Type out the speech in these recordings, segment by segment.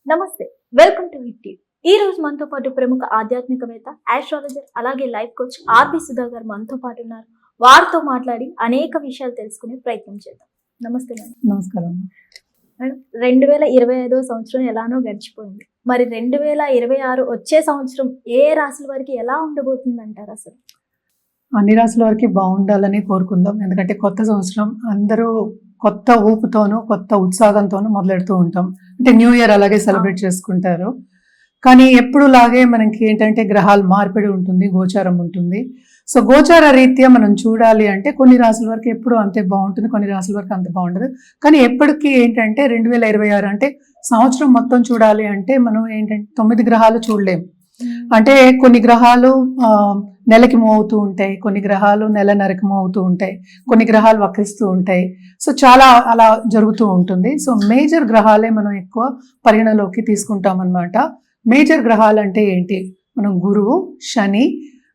నమస్తే, welcome to hit TV. ఈ రోజు మనతో పాటు ప్రముఖ ఆధ్యాత్మికవేత్త, ఆస్ట్రాలజర్, అలాగే లైఫ్ కోచ్ ఆర్బి సుధా గారు మనతో పాటు ఉన్నారు. వారితో మాట్లాడి అనేక విషయాలు తెలుసుకునే ప్రయత్నం చేద్దాం. నమస్తే మేడం. నమస్కారం మేడం, 2025 సంవత్సరం ఎలానో గడిచిపోయింది. మరి 2026 వచ్చే సంవత్సరం ఏ రాశుల వారికి ఎలా ఉండబోతుంది అంటారు? అసలు అన్ని రాశుల వారికి బాగుండాలని కోరుకుందాం. ఎందుకంటే కొత్త సంవత్సరం అందరూ కొత్త ఊపుతోనూ కొత్త ఉత్సాహంతోనూ మొదలెడుతూ ఉంటాం. అంటే న్యూ ఇయర్ అలాగే సెలబ్రేట్ చేసుకుంటారు. కానీ ఎప్పుడు లాగే మనకి ఏంటంటే గ్రహాల మార్పిడి ఉంటుంది, గోచారం ఉంటుంది. సో గోచార రీత్యా మనం చూడాలి అంటే కొన్ని రాశుల వరకు ఎప్పుడు అంతే బాగుంటుంది, కొన్ని రాశుల వరకు అంత బాగుండదు. కానీ ఎప్పటికీ ఏంటంటే 2026 అంటే సంవత్సరం మొత్తం చూడాలి అంటే మనం ఏంటంటే 9 గ్రహాలు చూడలేము. అంటే కొన్ని గ్రహాలు నెలకి మూవ్ అవుతూ ఉంటాయి, కొన్ని గ్రహాలు నెలన్నరకి మూవ్ అవుతూ ఉంటాయి, కొన్ని గ్రహాలు వక్రిస్తూ ఉంటాయి. సో చాలా అలా జరుగుతూ ఉంటుంది. సో మేజర్ గ్రహాలే మనం ఎక్కువ పరిగణలోకి తీసుకుంటాం అన్నమాట. మేజర్ గ్రహాలు అంటే ఏంటి? మనం గురువు, శని,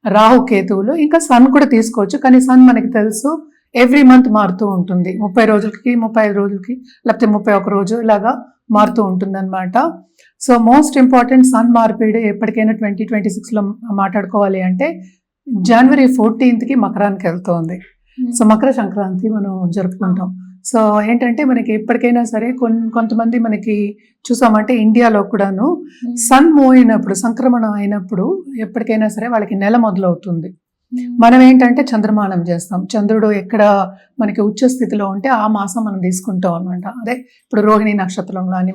రాహు, కేతువులు, ఇంకా సన్ కూడా తీసుకోవచ్చు. కానీ సన్ మనకి తెలుసు ఎవ్రీ మంత్ మారుతూ ఉంటుంది. 30 రోజులకి, 35 రోజులకి, లేకపోతే 31 రోజు ఇలాగా మారుతూ ఉంటుంది అనమాట. సో మోస్ట్ ఇంపార్టెంట్ సన్ మార్పిడి ఎప్పటికైనా 2026లో మాట్లాడుకోవాలి అంటే జనవరి 14కి మకరానికి వెళ్తుంది. సో మకర సంక్రాంతి మనం జరుపుకుంటాం. సో ఏంటంటే మనకి ఎప్పటికైనా సరే కొంతమంది మనకి చూసామంటే ఇండియాలో కూడాను సన్ మూవ్ అయినప్పుడు, సంక్రమణం అయినప్పుడు ఎప్పటికైనా సరే వాళ్ళకి నెల మొదలవుతుంది. మనం ఏంటంటే చంద్రమానం చేస్తాం. చంద్రుడు ఎక్కడ మనకి ఉచ్చ స్థితిలో ఉంటే ఆ మాసం మనం తీసుకుంటాం అనమాట. అదే ఇప్పుడు రోహిణి నక్షత్రంలో అని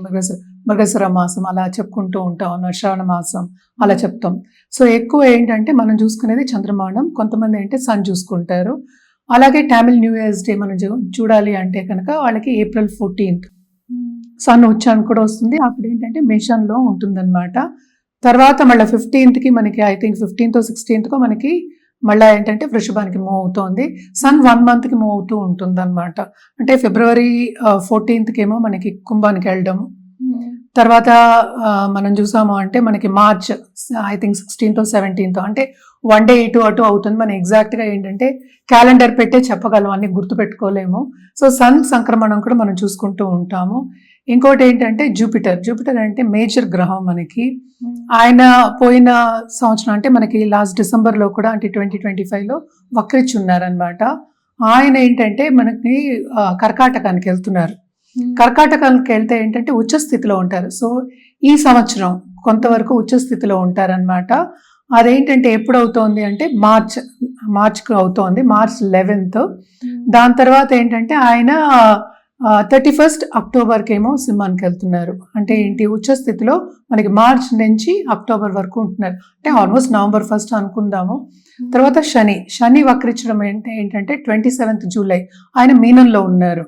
మృగశిర మాసం అలా చెప్పుకుంటూ ఉంటాం అన్నమాట. శ్రావణ మాసం అలా చెప్తాం. సో ఎక్కువ ఏంటంటే మనం చూసుకునేది చంద్రమానం. కొంతమంది ఏంటంటే సన్ చూసుకుంటారు. అలాగే టామిల్ న్యూ ఇయర్స్ డే మనం చూడాలి అంటే కనుక వాళ్ళకి ఏప్రిల్ 14th సన్ ఉచ్చానికి కూడా వస్తుంది. అప్పుడు ఏంటంటే మేషంలో ఉంటుందన్నమాట. తర్వాత మళ్ళీ 15కి మనకి ఐ థింక్ 15th 16th మనకి మళ్ళీ ఏంటంటే వృషభానికి మూవ్ అవుతోంది. సన్ 1 monthకి మూవ్ అవుతూ ఉంటుంది అనమాట. అంటే ఫిబ్రవరి 14th ఏమో మనకి కుంభానికి వెళ్ళడం. తర్వాత మనం చూసాము అంటే మనకి March I think 16th 17th అంటే 1 day ఇటు అటు అవుతుంది. మనం ఎగ్జాక్ట్గా ఏంటంటే క్యాలెండర్ పెట్టే చెప్పగలం, అన్ని గుర్తుపెట్టుకోలేము. సో సన్ సంక్రమణం కూడా మనం చూసుకుంటూ ఉంటాము. ఇంకోటి ఏంటంటే జూపిటర్ అంటే మేజర్ గ్రహం మనకి. ఆయన పోయిన సంవత్సరం అంటే మనకి లాస్ట్ డిసెంబర్లో కూడా అంటే 2025లో వక్రించి ఉన్నారనమాట. ఆయన ఏంటంటే మనకి కర్కాటకానికి వెళ్తున్నారు. కర్కాటకానికి వెళ్తే ఏంటంటే ఉచ్చస్థితిలో ఉంటారు. సో ఈ సంవత్సరం కొంతవరకు ఉచ్చస్థితిలో ఉంటారనమాట. అదేంటంటే ఎప్పుడు అవుతోంది అంటే మార్చ్కి అవుతోంది, March 11th. దాని తర్వాత ఏంటంటే ఆయన 31st అక్టోబర్కి ఏమో సింహానికి వెళ్తున్నారు. అంటే ఏంటి ఉచ్చస్థితిలో మనకి మార్చ్ నుంచి అక్టోబర్ వరకు ఉంటున్నారు. అంటే ఆల్మోస్ట్ నవంబర్ 1st అనుకుందాము. తర్వాత శని వక్రించడం ఏంటంటే 27th జూలై ఆయన మీనంలో ఉన్నారు.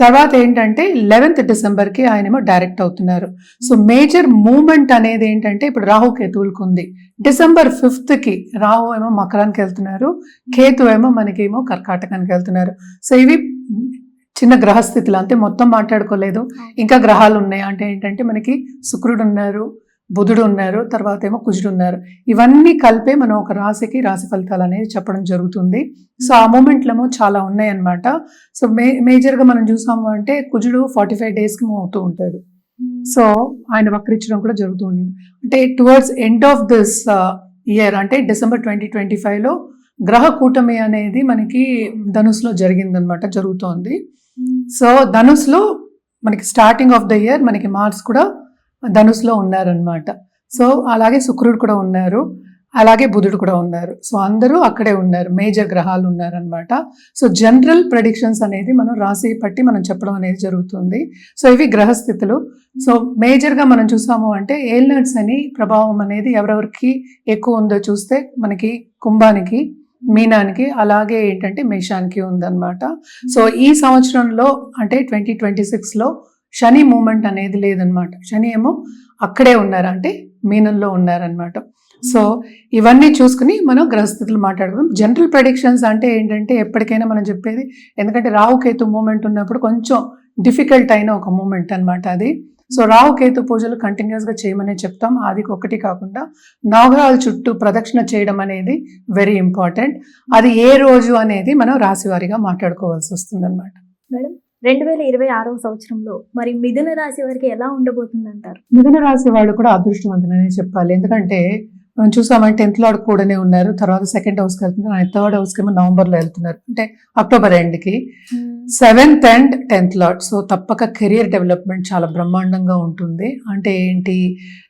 తర్వాత ఏంటంటే 11th డిసెంబర్కి ఆయనేమో డైరెక్ట్ అవుతున్నారు. సో మేజర్ మూమెంట్ అనేది ఏంటంటే ఇప్పుడు రాహు కేతువులకు ఉంది. డిసెంబర్ 5th రాహు ఏమో మకరానికి వెళ్తున్నారు, కేతు ఏమో మనకేమో కర్కాటకానికి వెళ్తున్నారు. సో ఇవి చిన్న గ్రహస్థితులు, అంతే, మొత్తం మాట్లాడుకోలేదు. ఇంకా గ్రహాలు ఉన్నాయి. అంటే ఏంటంటే మనకి శుక్రుడు ఉన్నారు, బుధుడు ఉన్నారు, తర్వాత ఏమో కుజుడు ఉన్నారు. ఇవన్నీ కలిపే మనం ఒక రాశికి రాశి ఫలితాలు అనేది చెప్పడం జరుగుతుంది. సో ఆ మూమెంట్లేమో చాలా ఉన్నాయి అన్నమాట. సో మేజర్గా మనం చూసాము అంటే కుజుడు 45 daysకి మూవ్ అవుతూ ఉంటాడు. సో ఆయన వక్రించడం కూడా జరుగుతుంది. అంటే towards end of this year అంటే డిసెంబర్ 2025లో గ్రహ కూటమి అనేది మనకి ధనుసులో జరిగిందనమాట, జరుగుతోంది. సో ధనుసులో మనకి స్టార్టింగ్ ఆఫ్ ద ఇయర్ మనకి మార్స్ కూడా ధనుసులో ఉన్నారనమాట. సో అలాగే శుక్రుడు కూడా ఉన్నారు, అలాగే బుధుడు కూడా ఉన్నారు. సో అందరూ అక్కడే ఉన్నారు, మేజర్ గ్రహాలు ఉన్నారనమాట. సో జనరల్ ప్రెడిక్షన్స్ అనేది మనం రాశి పట్టి మనం చెప్పడం అనేది జరుగుతుంది. సో ఇవి గ్రహస్థితులు. సో మేజర్గా మనం చూసాము అంటే ఏల్నట్స్ అని ప్రభావం అనేది ఎవరెవరికి ఎక్కువ ఉందో చూస్తే మనకి కుంభానికి, మీనానికి, అలాగే ఏంటంటే మేషానికి ఉందన్నమాట. సో ఈ సంవత్సరంలో అంటే 2026లో శని మూమెంట్ అనేది లేదనమాట. శని ఏమో అక్కడే ఉన్నారు, అంటే మీనంలో ఉన్నారనమాట. సో ఇవన్నీ చూసుకుని మనం గ్రహస్థితులు మాట్లాడుకుందాం. జనరల్ ప్రెడిక్షన్స్ అంటే ఏంటంటే ఎప్పటికైనా మనం చెప్పేది, ఎందుకంటే రాహుకేతు మూమెంట్ ఉన్నప్పుడు కొంచెం డిఫికల్ట్ అయిన ఒక మూమెంట్ అనమాట అది. సో రాహుకేతు పూజలు కంటిన్యూస్గా చేయమనే చెప్తాం. అది ఒకటి కాకుండా నవగ్రహాల చుట్టూ ప్రదక్షిణ చేయడం అనేది వెరీ ఇంపార్టెంట్. అది ఏ రోజు అనేది మనం రాశివారీగా మాట్లాడుకోవాల్సి వస్తుంది అనమాట. మేడం, 2026వ సంవత్సరంలో మరి మిథున రాశి వారికి ఎలా ఉండబోతుంది అంటారు? మిథున రాశి వాళ్ళు కూడా అదృష్టవంతులనే చెప్పాలి. ఎందుకంటే మనం చూసామంటే 10th లార్డ్ కూడానే ఉన్నారు, తర్వాత 2nd హౌస్కి వెళ్తున్నారు, ఆయన 3rd హౌస్కి ఏమో నవంబర్లో వెళ్తున్నారు, అంటే అక్టోబర్ ఎండ్కి. 7th and 10th lord, so తప్పక కెరియర్ డెవలప్మెంట్ చాలా బ్రహ్మాండంగా ఉంటుంది. అంటే ఏంటి,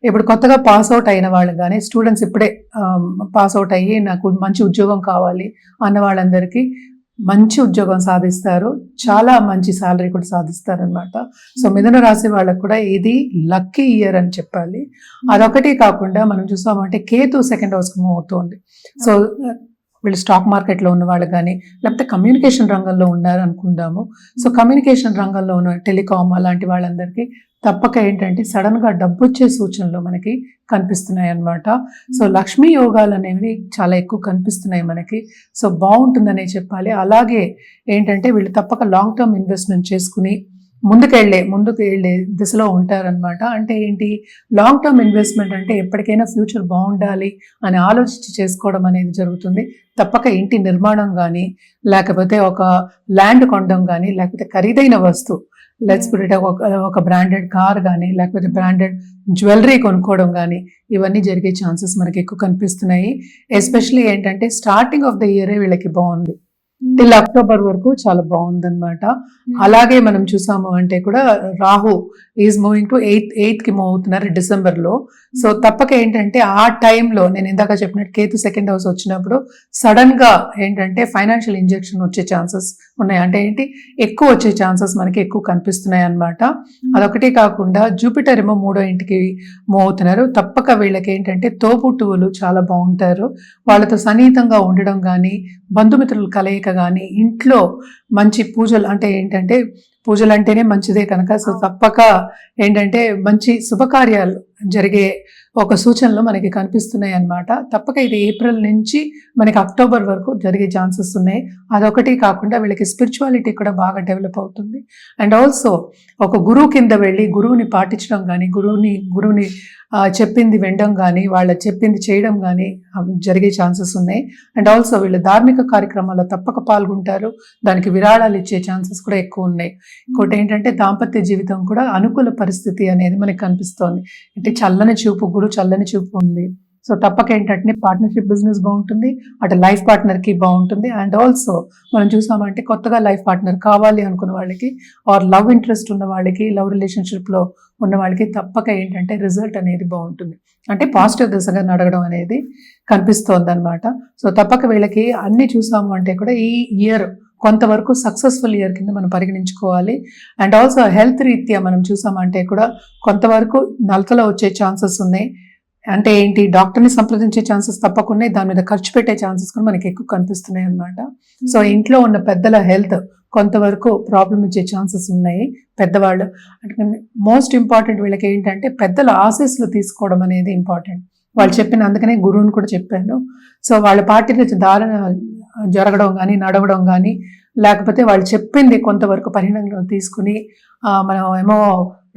ఇప్పుడు కొత్తగా పాస్ అవుట్ అయిన వాళ్ళు కానీ స్టూడెంట్స్ ఇప్పుడే పాస్ అవుట్ అయ్యి నాకు మంచి ఉద్యోగం కావాలి అన్న వాళ్ళందరికీ మంచి ఉద్యోగం సాధిస్తారు, చాలా మంచి శాలరీ కూడా సాధిస్తారు అనమాట. సో మిథున రాశి వాళ్ళకు కూడా ఇది లక్కీ ఇయర్ అని చెప్పాలి. అదొకటి కాకుండా మనం చూసామంటే కేతు 2nd హౌస్కి మూవ్ అవుతుంది. సో వీళ్ళు స్టాక్ మార్కెట్లో ఉన్న వాళ్ళు కానీ లేకపోతే కమ్యూనికేషన్ రంగంలో ఉన్నారు అనుకుందాము. సో కమ్యూనికేషన్ రంగంలో ఉన్న టెలికామ్ అలాంటి వాళ్ళందరికీ తప్పక ఏంటంటే సడన్గా డబ్బు వచ్చే సూచనలు మనకి కనిపిస్తున్నాయి అన్నమాట. సో లక్ష్మీ యోగాలు అనేవి చాలా ఎక్కువ కనిపిస్తున్నాయి మనకి. సో బాగుంటుందనే చెప్పాలి. అలాగే ఏంటంటే వీళ్ళు తప్పక లాంగ్ టర్మ్ ఇన్వెస్ట్మెంట్ చేసుకుని ముందుకు వెళ్ళే దిశలో ఉంటారనమాట. అంటే ఏంటి, లాంగ్ టర్మ్ ఇన్వెస్ట్మెంట్ అంటే ఎప్పటికైనా ఫ్యూచర్ బాగుండాలి అని ఆలోచించి చేసుకోవడం అనేది జరుగుతుంది. తప్పక ఇంటి నిర్మాణం కానీ లేకపోతే ఒక ల్యాండ్ కొనడం కానీ లేకపోతే ఖరీదైన వస్తువు, లెట్స్ పుట్ ఇట్ ఒక బ్రాండెడ్ కార్ కానీ లేకపోతే బ్రాండెడ్ జ్యువెలరీ కొనుక్కోవడం కానీ ఇవన్నీ జరిగే ఛాన్సెస్ మనకి ఎక్కువ కనిపిస్తున్నాయి. ఎస్పెషలీ ఏంటంటే స్టార్టింగ్ ఆఫ్ ద ఇయరే వీళ్ళకి బాగుంది, టిల్ అక్టోబర్ వరకు చాలా బాగుందన్నమాట. అలాగే మనం చూసాము అంటే కూడా Rahu is moving to 8th కి మూవ్ అవుతున్నారు డిసెంబర్లో. సో తప్పక ఏంటంటే ఆ టైంలో నేను ఇందాక చెప్పినట్టు కేతు 2nd హౌస్ వచ్చినప్పుడు సడన్ గా ఏంటంటే ఫైనాన్షియల్ ఇంజెక్షన్ వచ్చే ఛాన్సెస్ ఉన్నాయి. అంటే ఏంటి, ఎక్కువ వచ్చే ఛాన్సెస్ మనకి ఎక్కువ కనిపిస్తున్నాయి అన్నమాట. అదొకటి కాకుండా జూపిటర్ ఏమో 3వ ఇంటికి మూవ్ అవుతున్నారు. తప్పక వీళ్ళకి ఏంటంటే తోబుట్టువులు చాలా బాగుంటారు, వాళ్ళతో సన్నిహితంగా ఉండడం కానీ బంధుమిత్రులు కలయిక కానీ ఇంట్లో మంచి పూజలు, అంటే ఏంటంటే పూజలు అంటేనే మంచిదే కనుక సో తప్పక ఏంటంటే మంచి శుభకార్యాలు జరిగే ఒక సూచనలు మనకి కనిపిస్తున్నాయి అన్నమాట. తప్పక ఇది ఏప్రిల్ నుంచి మనకి అక్టోబర్ వరకు జరిగే ఛాన్సెస్ ఉన్నాయి. అదొకటి కాకుండా వీళ్ళకి స్పిరిచువాలిటీ కూడా బాగా డెవలప్ అవుతుంది. అండ్ ఆల్సో ఒక గురువు కింద వెళ్ళి గురువుని పాటించడం కానీ గురువుని చెప్పింది వినడం కానీ వాళ్ళ చెప్పింది చేయడం కానీ జరిగే ఛాన్సెస్ ఉన్నాయి. అండ్ ఆల్సో వీళ్ళు ధార్మిక కార్యక్రమాల్లో తప్పక పాల్గొంటారు, దానికి విరాళాలు ఇచ్చే ఛాన్సెస్ కూడా ఎక్కువ ఉన్నాయి. ఇంకోటి ఏంటంటే దాంపత్య జీవితం కూడా అనుకూల పరిస్థితి అనేది మనకి కనిపిస్తోంది. అంటే గురు చల్లని చూపు ఉంది. సో తప్పక ఏంటంటే పార్ట్నర్షిప్ బిజినెస్ బాగుంటుంది, అటు లైఫ్ పార్ట్నర్కి బాగుంటుంది. అండ్ ఆల్సో మనం చూసామంటే కొత్తగా లైఫ్ పార్ట్నర్ కావాలి అనుకున్న వాళ్ళకి ఆర్ లవ్ ఇంట్రెస్ట్ ఉన్న వాళ్ళకి, లవ్ రిలేషన్షిప్లో ఉన్న వాళ్ళకి తప్పక ఏంటంటే రిజల్ట్ అనేది బాగుంటుంది, అంటే పాజిటివ్ దిశగా నడగడం అనేది కనిపిస్తోంది అనమాట. సో తప్పక వీళ్ళకి అన్ని చూసాము అంటే కూడా ఈ ఇయర్ కొంతవరకు సక్సెస్ఫుల్ ఇయర్ కింద మనం పరిగణించుకోవాలి. అండ్ ఆల్సో హెల్త్ రీత్యా మనం చూసామంటే కూడా కొంతవరకు నలతలో వచ్చే ఛాన్సెస్ ఉన్నాయి. అంటే ఏంటి, డాక్టర్ని సంప్రదించే ఛాన్సెస్ తప్పకుండా, దాని మీద ఖర్చు పెట్టే ఛాన్సెస్ కూడా మనకి ఎక్కువ కనిపిస్తున్నాయి అన్నమాట. సో ఇంట్లో ఉన్న పెద్దల హెల్త్ కొంతవరకు ప్రాబ్లం ఇచ్చే ఛాన్సెస్ ఉన్నాయి. పెద్దవాళ్ళు అంటే మోస్ట్ ఇంపార్టెంట్ వీళ్ళకి ఏంటంటే పెద్దల ఆశీస్సులు తీసుకోవడం అనేది ఇంపార్టెంట్. వాళ్ళు చెప్పిన, అందుకనే గురువుని కూడా చెప్పాను. సో వాళ్ళ పార్టీ దారిన జరగడం కానీ నడవడం కానీ లేకపోతే వాళ్ళు చెప్పింది కొంతవరకు పరిగణనలో తీసుకుని మనం ఏమో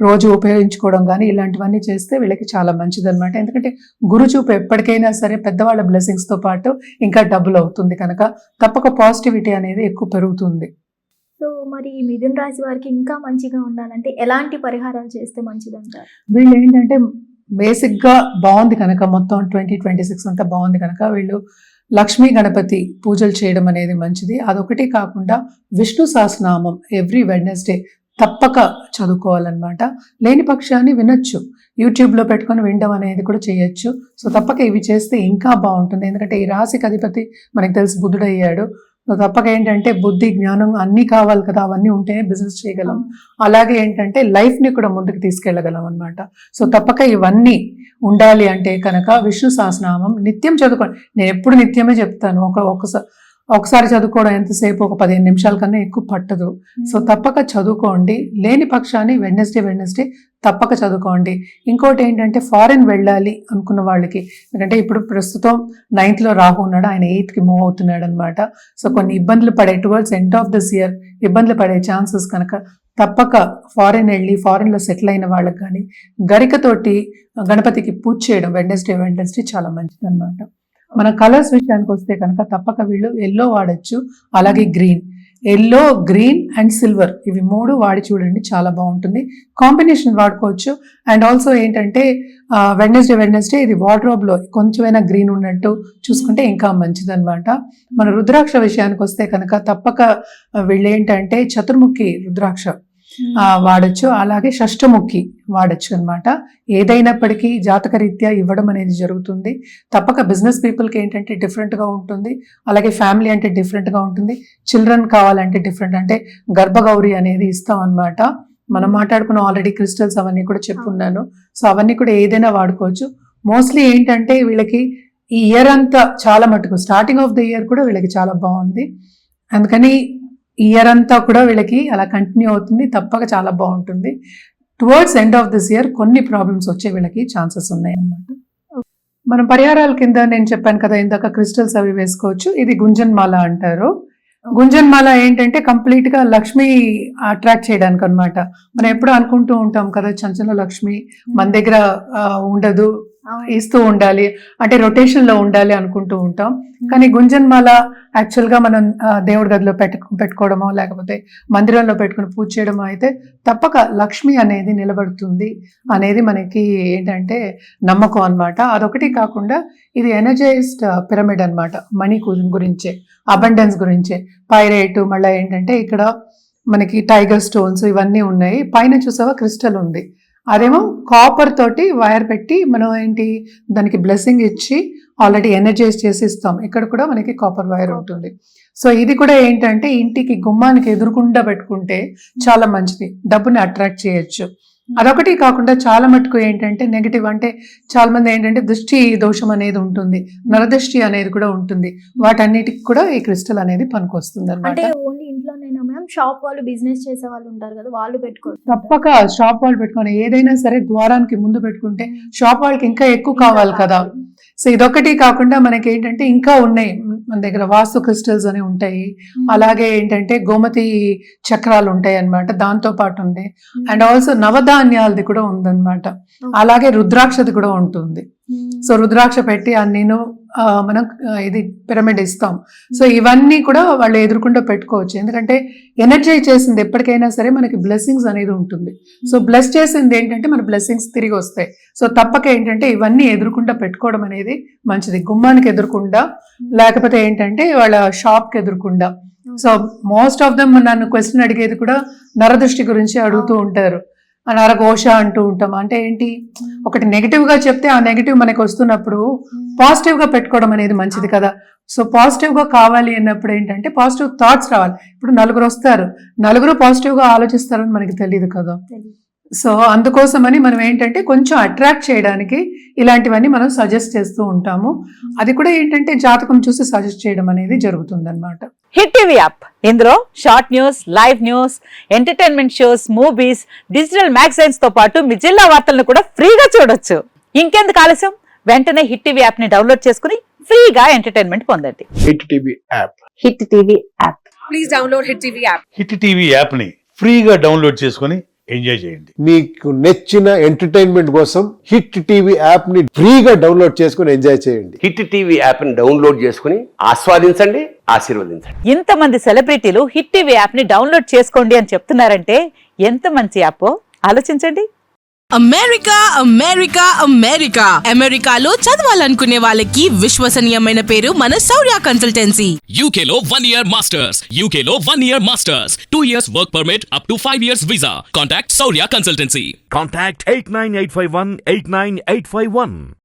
రోజు ఉపయోగించుకోవడం కానీ ఇలాంటివన్నీ చేస్తే వీళ్ళకి చాలా మంచిది అనమాట. ఎందుకంటే గురుచూపు ఎప్పటికైనా సరే పెద్దవాళ్ళ బ్లెస్సింగ్స్తో పాటు ఇంకా డబుల్ అవుతుంది కనుక తప్పక పాజిటివిటీ అనేది ఎక్కువ పెరుగుతుంది. సో మరి ఈ మిథున రాశి వారికి ఇంకా మంచిగా ఉండాలంటే ఎలాంటి పరిహారాలు చేస్తే మంచిది అంటారు? వీళ్ళు ఏంటంటే బేసిక్గా బాగుంది కనుక మొత్తం 2026 అంతా బాగుంది కనుక వీళ్ళు లక్ష్మీ గణపతి పూజలు చేయడం అనేది మంచిది. అదొకటి కాకుండా విష్ణు సహస్రనామం ఎవ్రీ వెడ్నెస్డే తప్పక చదువుకోవాలన్నమాట. లేని పక్షాన్ని వినొచ్చు, యూట్యూబ్లో పెట్టుకొని వినడం అనేది కూడా చేయొచ్చు. సో తప్పక ఇవి చేస్తే ఇంకా బాగుంటుంది. ఎందుకంటే ఈ రాశికి అధిపతి మనకి తెలిసి బుధుడు అయ్యాడు. సో తప్పక ఏంటంటే బుద్ధి జ్ఞానం అన్నీ కావాలి కదా, అవన్నీ ఉంటేనే బిజినెస్ చేయగలం. అలాగే ఏంటంటే లైఫ్ని కూడా ముందుకు తీసుకెళ్ళగలం అనమాట. సో తప్పక ఇవన్నీ ఉండాలి అంటే కనుక విష్ణు సహస్రనామం నిత్యం చదువుకోండి. నేను ఎప్పుడు నిత్యమే చెప్తాను, ఒకసారి చదువుకోవడం ఎంతసేపు, ఒక 15 నిమిషాల కన్నా ఎక్కువ పట్టదు. సో తప్పక చదువుకోండి. లేని పక్షాన్ని వెడ్నెస్డే తప్పక చదువుకోండి. ఇంకోటి ఏంటంటే ఫారిన్ వెళ్ళాలి అనుకున్న వాళ్ళకి, ఎందుకంటే ఇప్పుడు ప్రస్తుతం 9th లో రాహు ఉన్నాడు, ఆయన 8th కి మూవ్ అవుతున్నాడు అనమాట. సో కొన్ని ఇబ్బందులు పడే towards end of this year ఇబ్బందులు పడే ఛాన్సెస్ కనుక తప్పక ఫారిన్ వెళ్ళి ఫారిన్లో సెటిల్ అయిన వాళ్ళకి కానీ గరికతోటి గణపతికి పూజ చేయడం వెడ్నెస్డే చాలా మంచిది అనమాట. మన కలర్స్ విషయానికి వస్తే కనుక తప్పక వీళ్ళు ఎల్లో వాడచ్చు, అలాగే green. Yellow, green and silver, ఇవి 3 వాడి చూడండి, చాలా బాగుంటుంది. కాంబినేషన్ వాడుకోవచ్చు. అండ్ ఆల్సో ఏంటంటే వెడ్నెస్డే ఇది వార్డ్రోబ్ లో కొంచెమైనా గ్రీన్ ఉన్నట్టు చూసుకుంటే ఇంకా మంచిదన్నమాట. మన రుద్రాక్ష విషయానికి వస్తే కనుక తప్పక వీళ్ళు ఏంటంటే చతుర్ముఖి రుద్రాక్ష వాడచ్చు, అలాగే షష్టముఖి వాడచ్చు అన్నమాట. ఏదైనప్పటికీ జాతకరీత్యా ఇవ్వడం అనేది జరుగుతుంది. తప్పక బిజినెస్ పీపుల్కి ఏంటంటే డిఫరెంట్గా ఉంటుంది, అలాగే ఫ్యామిలీ అంటే డిఫరెంట్గా ఉంటుంది, చిల్డ్రన్ కావాలంటే డిఫరెంట్, అంటే గర్భగౌరి అనేది ఇస్తాం అన్నమాట. మనం మాట్లాడుకున్న ఆల్రెడీ క్రిస్టల్స్ అవన్నీ కూడా చెప్పుకున్నాను. సో అవన్నీ కూడా ఏదైనా వాడుకోవచ్చు. మోస్ట్లీ ఏంటంటే వీళ్ళకి ఈ ఇయర్ అంతా చాలా మటుకు స్టార్టింగ్ ఆఫ్ ద ఇయర్ కూడా వీళ్ళకి చాలా బాగుంది. అందుకని ఇయర్ అంతా కూడా వీళ్ళకి అలా కంటిన్యూ అవుతుంది, తప్పక చాలా బాగుంటుంది. Towards end of this year కొన్ని ప్రాబ్లమ్స్ వచ్చే వీళ్ళకి ఛాన్సెస్ ఉన్నాయి అన్నమాట. మనం పరిహారాల కింద నేను చెప్పాను కదా ఇందాక, క్రిస్టల్స్ అవి వేసుకోవచ్చు. ఇది గుంజన్ మాల అంటారు. గుంజన్ మాల ఏంటంటే కంప్లీట్ గా లక్ష్మి అట్రాక్ట్ చేయడానికి అన్నమాట. మనం ఎప్పుడు అనుకుంటూ ఉంటాం కదా చంచల లక్ష్మి మన దగ్గర ఉండదు, ఇస్తూ ఉండాలి, అంటే రొటేషన్ లో ఉండాలి అనుకుంటూ ఉంటాం. కానీ గుంజన్ మాల యాక్చువల్ గా మనం దేవుడి గదిలో పెట్టుకోవడమో లేకపోతే మందిరంలో పెట్టుకుని పూజ చేయడమో అయితే తప్పక లక్ష్మి అనేది నిలబడుతుంది అనేది మనకి ఏంటంటే నమ్మకం అన్నమాట. అదొకటి కాకుండా ఇది ఎనర్జైజ్డ్ పిరమిడ్ అన్నమాట. మనీ గురించే, అబండెన్స్ గురించే. పైరేట్ మళ్ళీ ఏంటంటే ఇక్కడ మనకి టైగర్ స్టోన్స్ ఇవన్నీ ఉన్నాయి. పైన చూసావా క్రిస్టల్ ఉంది, అదేమో కాపర్ తోటి వైర్ పెట్టి మనం ఏంటి దానికి బ్లెస్సింగ్ ఇచ్చి ఆల్రెడీ ఎనర్జైజ్ చేసి ఇస్తాం. ఇక్కడ కూడా మనకి కాపర్ వైర్ ఉంటుంది. సో ఇది కూడా ఏంటంటే ఇంటికి గుమ్మానికి ఎదురుకుండా పెట్టుకుంటే చాలా మంచిది, డబ్బుని అట్రాక్ట్ చేయొచ్చు. అదొకటి కాకుండా చాలా మటుకు ఏంటంటే నెగిటివ్, అంటే చాలా మంది ఏంటంటే దృష్టి దోషం అనేది ఉంటుంది, నరదృష్టి అనేది కూడా ఉంటుంది. వాటన్నిటికి కూడా ఈ క్రిస్టల్ అనేది పనికొస్తుంది అన్నమాట. అంటే ఓన్లీ ఇంట్లోనైనా మ్యామ్, షాప్ వాళ్ళు బిజినెస్ చేసే వాళ్ళు ఉంటారు కదా, వాళ్ళు పెట్టుకోవచ్చు. తప్పక షాప్ వాళ్ళు పెట్టుకొని ఏదైనా సరే ద్వారానికి ముందు పెట్టుకుంటే షాప్ వాళ్ళకి ఇంకా ఎక్కువ కావాలి కదా. సో ఇదొకటి కాకుండా మనకి ఏంటంటే ఇంకా ఉన్నాయి మన దగ్గర, వాస్తు క్రిస్టల్స్ అని ఉంటాయి, అలాగే ఏంటంటే గోమతి చక్రాలు ఉంటాయి అన్నమాట, దాంతో పాటు ఉంది. అండ్ ఆల్సో నవధాన్యాలది కూడా ఉందన్నమాట, అలాగే రుద్రాక్షది కూడా ఉంటుంది. సో రుద్రాక్ష పెట్టి నేను మనం ఇది పిరమిడ్ ఇస్తాం. సో ఇవన్నీ కూడా వాళ్ళు ఎదురుకుండా పెట్టుకోవచ్చు, ఎందుకంటే ఎనర్జైజ్ చేసింది ఎప్పటికైనా సరే మనకి బ్లెస్సింగ్స్ అనేది ఉంటుంది. సో బ్లెస్ చేసింది ఏంటంటే మన బ్లెస్సింగ్స్ తిరిగి వస్తాయి. సో తప్పక ఏంటంటే ఇవన్నీ ఎదురుకుండా పెట్టుకోవడం అనేది మంచిది, గుమ్మానికి ఎదురుకుండా, లేకపోతే ఏంటంటే వాళ్ళ షాప్కి ఎదురుకుండా. సో మోస్ట్ ఆఫ్ దమ్ నన్ను క్వశ్చన్ అడిగేది కూడా నరదృష్టి గురించి అడుగుతూ ఉంటారు. నరఘోష అంటూ ఉంటాం. అంటే ఏంటి, ఒకటి నెగిటివ్ గా చెప్తే ఆ నెగిటివ్ మనకి వస్తున్నప్పుడు పాజిటివ్ గా పెట్టుకోవడం అనేది మంచిది కదా. సో పాజిటివ్ గా కావాలి అన్నప్పుడు ఏంటంటే పాజిటివ్ థాట్స్ రావాలి. ఇప్పుడు నలుగురు వస్తారు, నలుగురు పాజిటివ్ గా ఆలోచిస్తారని మనకి తెలియదు కదా. సో అందుకోసమని మనం ఏంటంటే కొంచెం అట్రాక్ట్ చేయడానికి ఇలాంటివన్నీ మనం సజెస్ట్ చేస్తూ ఉంటాము. అది కూడా ఏంటంటే జాతకం చూసి సజెస్ట్ చేయడం అనేది జరుగుతుంది అనమాట. హిట్ టీవీ యాప్, ఇందులో short news, live news, entertainment shows, movies, digital magazines తో పాటు మీ జిల్లా వార్తలను కూడా ఫ్రీగా చూడొచ్చు. ఇంకెందుకు ఆలస్యం, వెంటనే హిట్ టీవీ యాప్ ని డౌన్లోడ్ చేసుకుని ఫ్రీగా ఎంటర్టైన్మెంట్ పొందండి. Hit TV app. Hit TV app. Please download hit TV app. Hit TV app ని ఫ్రీగా డౌన్లోడ్ చేసుకొని ఎంజాయ్ చేయండి. మీకు నచ్చిన ఎంటర్టైన్మెంట్ కోసం హిట్ టీవీ యాప్ ని ఫ్రీగా డౌన్లోడ్ చేసుకొని ఎంజాయ్ చేయండి. హిట్ టీవీ యాప్ ని డౌన్లోడ్ చేసుకుని ఆస్వాదించండి, ఆశీర్వదించండి. ఇంతమంది సెలబ్రిటీలు హిట్ టీవీ యాప్ ని డౌన్లోడ్ చేసుకోండి అని చెప్తున్నారంటే ఎంత మంచి యాప్ ఆలోచించండి. అమెరికా అమెరికా అమెరికా అమెరికాలో చదవాలనుకునే వాళ్ళకి విశ్వసనీయమైన పేరు మన శౌర్య కన్సల్టెన్సీ. UK లో 1 year masters. UK లో 1 year masters. 2 years work permit up to 5 years visa. Contact Saurya Consultancy. Contact 89851 89851.